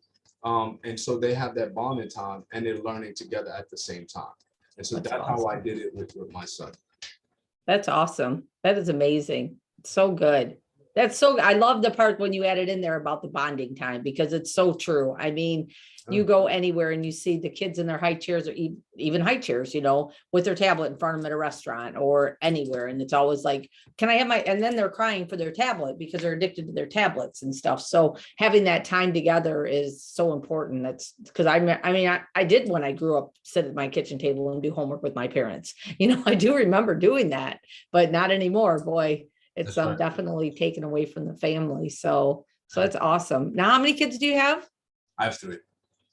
B: And so they have that bonding time, and they're learning together at the same time. And so that's awesome. How I did it with my son.
A: That's awesome. That is amazing. So good. That's so, I love the part when you added in there about the bonding time, because it's so true. I mean, you go anywhere and you see the kids in their high chairs, or even high chairs, you know, with their tablet in front of them at a restaurant or anywhere. And it's always like, can I have my, and then they're crying for their tablet because they're addicted to their tablets and stuff. So having that time together is so important. That's because I did, when I grew up, sit at my kitchen table and do homework with my parents. You know, I do remember doing that, but not anymore. Boy, it's definitely taken away from the family. So that's awesome. Now, how many kids do you have?
B: I have 3.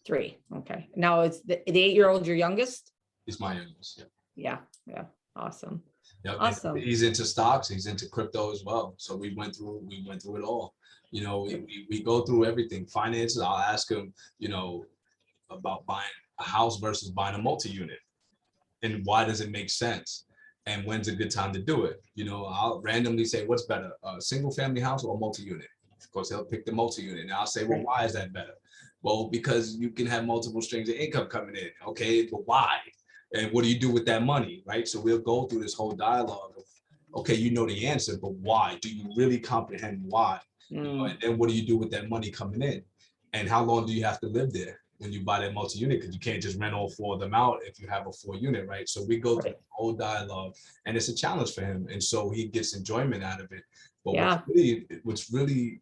A: 3. Okay. Now it's the 8-year-old, your youngest?
B: He's my youngest.
A: Yeah. Yeah. Awesome.
B: Yep.
A: Awesome.
B: He's into stocks. He's into crypto as well. So we went through it all. You know, we go through everything. Finances. I'll ask him, you know, about buying a house versus buying a multi-unit, and why does it make sense? And when's a good time to do it? You know, I'll randomly say, what's better, a single family house or a multi-unit? Of course, he'll pick the multi-unit. And I'll say, well, why is that better? Well, because you can have multiple streams of income coming in. Okay, but why? And what do you do with that money, right? So we'll go through this whole dialogue of, okay, you know the answer, but why? Do you really comprehend why? You know, and then what do you do with that money coming in? And how long do you have to live there when you buy that multi-unit? Because you can't just rent all 4 of them out if you have a 4-unit, right? So we go through the whole dialogue, and it's a challenge for him. And so he gets enjoyment out of it. But what's really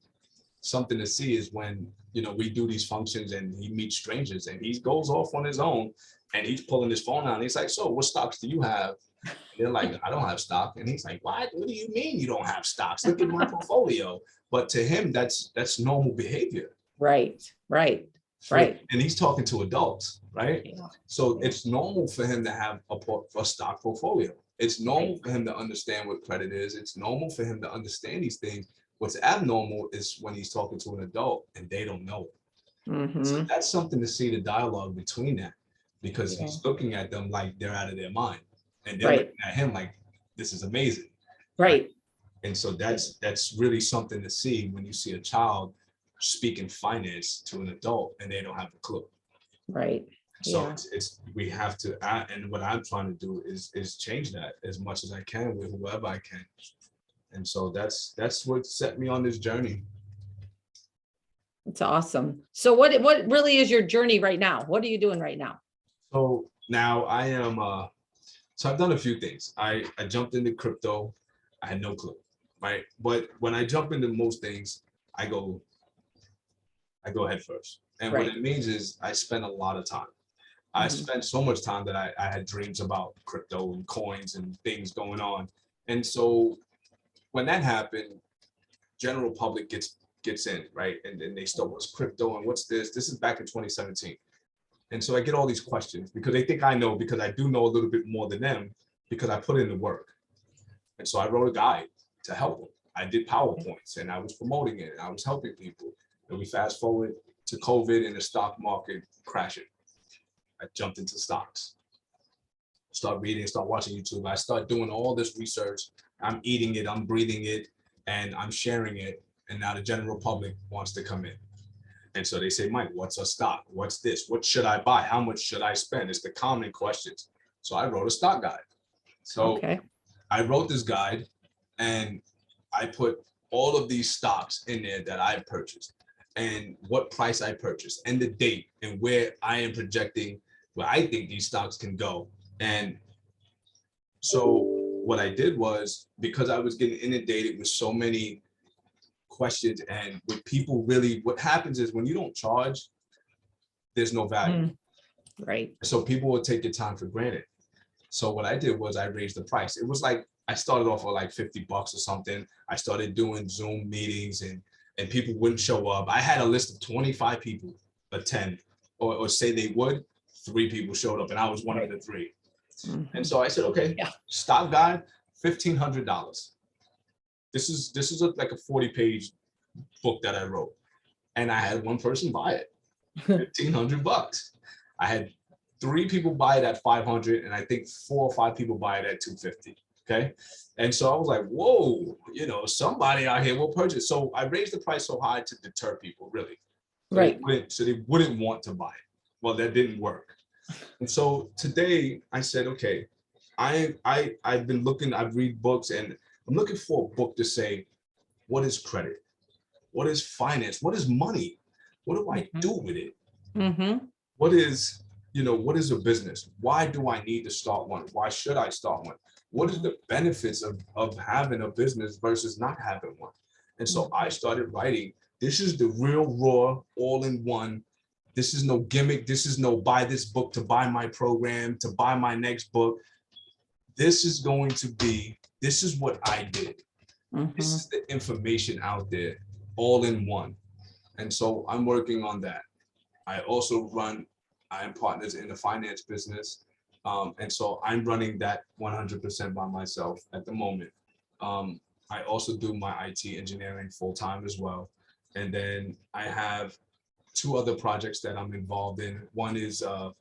B: something to see is when, we do these functions and he meets strangers and he goes off on his own and he's pulling his phone out and he's like, so what stocks do you have? And they're like, I don't have stock. And he's like, what do you mean you don't have stocks? Look at my portfolio. But to him, that's normal behavior.
A: Right.
B: And he's talking to adults, right?
A: Yeah.
B: So it's normal for him to have a stock portfolio. It's normal for him to understand what credit is. It's normal for him to understand these things. What's abnormal is when he's talking to an adult and they don't know it. So that's something to see, the dialogue between that, because he's looking at them like they're out of their mind and they're looking at him like, this is amazing.
A: Right.
B: And so that's really something to see when you see a child speaking finance to an adult and they don't have a clue.
A: Right.
B: So we have to, and what I'm trying to do is change that as much as I can with whoever I can. And so that's what set me on this journey.
A: It's awesome. So what really is your journey right now? What are you doing right now?
B: So now I am, so I've done a few things. I jumped into crypto. I had no clue, right? But when I jump into most things, I go head first. And what it means is I spend a lot of time. I spent so much time that I had dreams about crypto and coins and things going on. And so when that happened, general public gets in, right? And then they start, what's crypto and what's this? This is back in 2017. And so I get all these questions because they think I know, because I do know a little bit more than them because I put in the work. And so I wrote a guide to help them. I did PowerPoints and I was promoting it. And I was helping people. And we fast forward to COVID and the stock market crashing. I jumped into stocks, start reading, start watching YouTube. I start doing all this research. I'm eating it, I'm breathing it, and I'm sharing it. And now the general public wants to come in. And so they say, Mike, what's a stock? What's this? What should I buy? How much should I spend? It's the common questions. So I wrote a stock guide. So I wrote this guide and I put all of these stocks in there that I purchased and what price I purchased and the date and where I am projecting where I think these stocks can go. And so what I did was, because I was getting inundated with so many questions and with people really, what happens is when you don't charge, there's no value.
A: Right.
B: So people will take your time for granted. So what I did was I raised the price. It was like, I started off with like $50 or something. I started doing Zoom meetings and people wouldn't show up. I had a list of 25 people attend or say they would. 3 people showed up and I was one of the 3. And so I said, okay, stock guide, $1,500. This is like a 40-page book that I wrote. And I had one person buy it, $1,500. I had 3 people buy it at $500 and I think 4 or 5 people buy it at $250. Okay. And so I was like, whoa, somebody out here will purchase. So I raised the price so high to deter people, really. So they wouldn't want to buy it. Well, that didn't work. And so today I said, okay, I've been looking, I read books and I'm looking for a book to say, what is credit? What is finance? What is money? What do I do with it? What is, what is a business? Why do I need to start one? Why should I start one? What is the benefits of having a business versus not having one? And so I started writing, this is the real raw, all in one. This is no gimmick. This is no buy this book to buy my program, to buy my next book. This is going to be, this is what I did. This is the information out there, all in one. And so I'm working on that. I also I am partners in the finance business. And so I'm running that 100% by myself at the moment. I also do my IT engineering full-time as well. And then I have 2 other projects that I'm involved in. One is a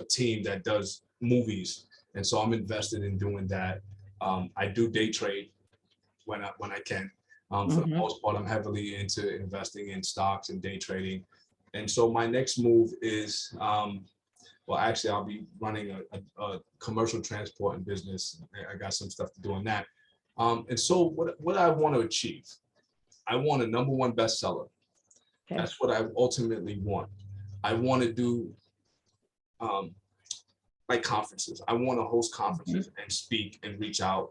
B: team that does movies. And so I'm invested in doing that. I do day trade when I can. For the most part, I'm heavily into investing in stocks and day trading. And so my next move is, well, actually, I'll be running a commercial transport business. I got some stuff to do on that. And so what I want to achieve, I want a #1 bestseller. That's what I ultimately want. I want to do like conferences. I want to host conferences and speak and reach out.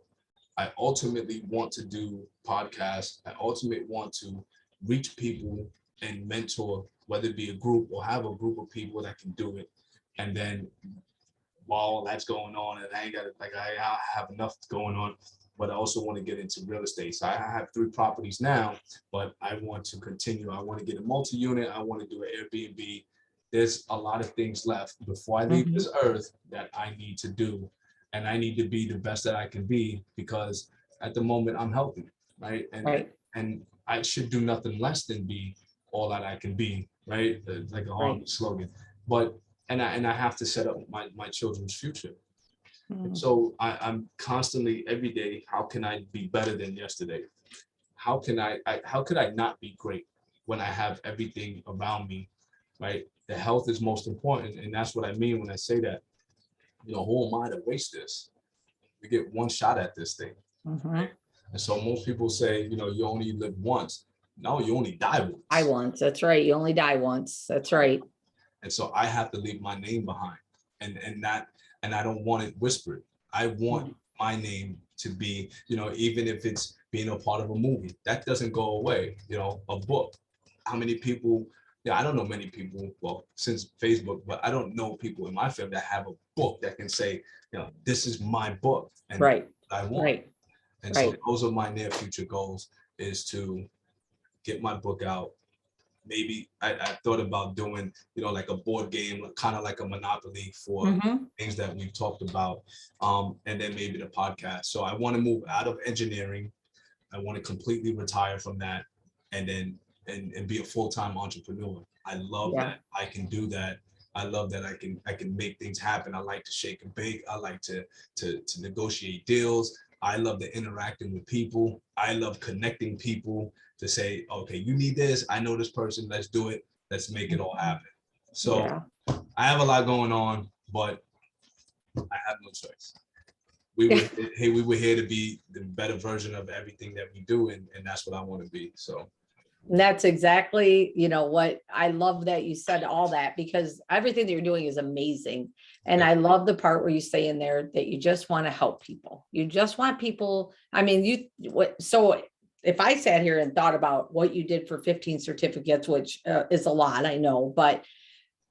B: I ultimately want to do podcasts. I ultimately want to reach people and mentor, whether it be a group or have a group of people that can do it. And then while that's going on, and I ain't got it, like I have enough going on, but I also want to get into real estate. So I have 3 properties now, but I want to continue. I want to get a multi-unit. I want to do an Airbnb. There's a lot of things left before I leave this earth that I need to do. And I need to be the best that I can be, because at the moment I'm healthy, right? And I should do nothing less than be all that I can be, right? Like a Harlem slogan. But and I have to set up my children's future. So I'm constantly, every day, how can I be better than yesterday? How could I not be great when I have everything around me, right? The health is most important. And that's what I mean when I say that, who am I to waste this? We get one shot at this thing. Right? And so most people say, you only live once. No, you only die once.
A: Die once. That's right. You only die once. That's right.
B: And so I have to leave my name behind, and I don't want it whispered. I want my name to be, even if it's being a part of a movie, that doesn't go away. A book. How many people? I don't know many people, well, since Facebook, but I don't know people in my family that have a book that can say, this is my book, and I want. And so those are my near future goals, is to get my book out. Maybe I thought about doing, like a board game, kind of like a Monopoly for things that we've talked about. And then maybe the podcast. So I want to move out of engineering. I want to completely retire from that, and then and be a full-time entrepreneur. I love that I can do that. I love that I can make things happen. I like to shake and bake. I like to negotiate deals. I love the interacting with people. I love connecting people to say, okay, you need this. I know this person. Let's do it. Let's make it all happen. So I have a lot going on, but I have no choice. We were here to be the better version of everything that we do, and that's what I want to be. So.
A: And that's exactly, what I love that you said all that, because everything that you're doing is amazing. And I love the part where you say in there that you just want to help people. You just want people. I mean, so if I sat here and thought about what you did for 15 certificates, which is a lot, I know, but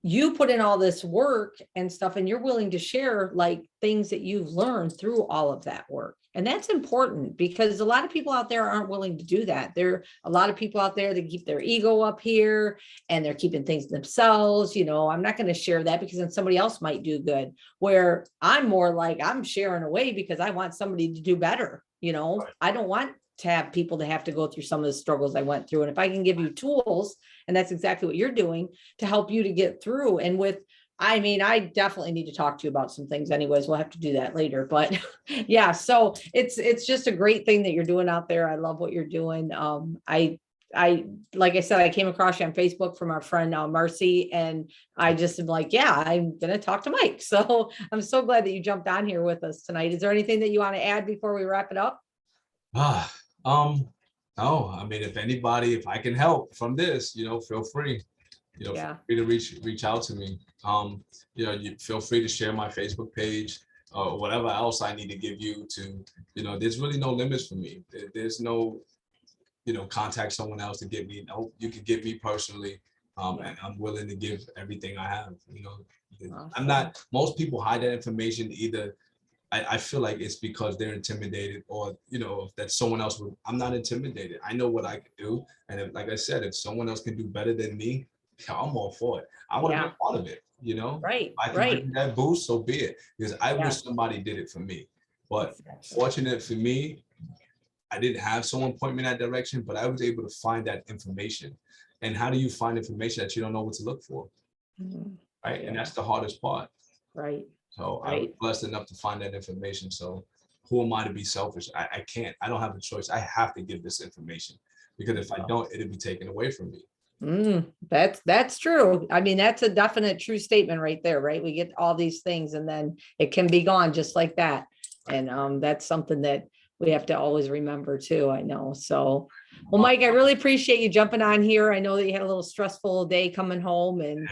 A: you put in all this work and stuff, and you're willing to share like things that you've learned through all of that work. And that's important, because a lot of people out there aren't willing to do that. There are a lot of people out there that keep their ego up here and they're keeping things themselves. I'm not going to share that because then somebody else might do good, where I'm more like I'm sharing away because I want somebody to do better. I don't want to have people to have to go through some of the struggles I went through. And if I can give you tools, and that's exactly what you're doing, to help you to get through. And I definitely need to talk to you about some things anyways. We'll have to do that later, but yeah, so it's just a great thing that you're doing out there. I love what you're doing. I like I said, I came across you on Facebook from our friend Marcy, and I just am like, I'm going to talk to Mike. So I'm so glad that you jumped on here with us tonight. Is there anything that you want to add before we wrap it up?
B: No, I mean, if I can help from this, feel free. Feel free to reach out to me. You feel free to share my Facebook page or whatever else I need to give you to, there's really no limits for me. There's no, contact someone else to get me. No, you can get me personally. And I'm willing to give everything I have. Awesome. I'm not, most people hide that information either. I feel like it's because they're intimidated, or, that someone else would. I'm not intimidated. I know what I can do. And if, like I said, if someone else can do better than me, I'm all for it. I want to be a part of it,
A: Right.
B: I can give you that boost, so be it. Because I wish somebody did it for me. But fortunate for me, I didn't have someone point me in that direction, but I was able to find that information. And how do you find information that you don't know what to look for? Right. And that's the hardest part.
A: Right.
B: So I was blessed enough to find that information. So who am I to be selfish? I can't. I don't have a choice. I have to give this information, because if I don't, it'll be taken away from me.
A: That's true. I mean, that's a definite true statement right there, right? We get all these things and then it can be gone just like that. And that's something that we have to always remember too. I know. So, well, Mike, I really appreciate you jumping on here. I know that you had a little stressful day coming home, and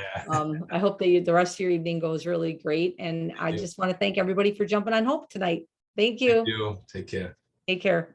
A: I hope that the rest of your evening goes really great. And I just want to thank everybody for jumping on H.O.P.E tonight. Thank you.
B: Take care.
A: Take care.